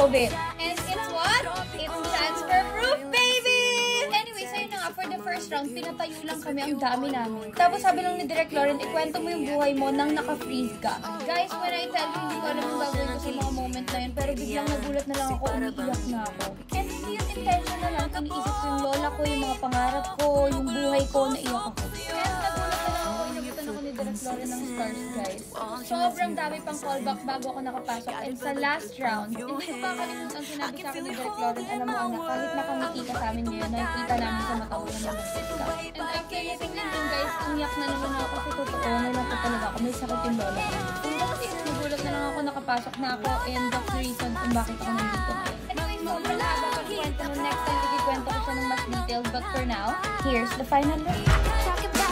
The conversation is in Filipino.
COVID. And it's what? It's transfer proof, baby! Anyways, ayun na nga, for the first round, pinatayo lang kami, ang dami namin. Tapos sabi lang ni Direk Lauren, ikwento mo yung buhay mo nang naka-freeze ka. Guys, when I tell you, hindi ko alam yung gagawin ko sa mga moment na yun, pero biglang nagulat na lang ako, umiiyak na ako. And hindi yung intention na lang, iniisip ko yung lola ko, yung mga pangarap ko, yung buhay ko, naiyak ako. And nagulat na lang ako, inabutan ako ni Direk Lauren ng stars, guys. Sobrang dami pang callback bago ako nakapasok. And sa last round, hindi ko kakalimutan ang sinabi sa akin ni Direk Lauren, alam mo anak, kahit nakangiti ka sa amin ngayon, nakikita namin sa mata ko na nag-sit ka. And after listening din guys, umiyak na naman ako kasi totoo, may nato talaga ako, may sakit yung lola ko. And that's it, nagulat na lang ako, nakapasok na ako, and that's the reason kung bakit ako nandito ngayon. Anyways, sobrang haba pag-kwento mo, next time ikikwento ko siya ng mas detailed, but for now, here's the final look.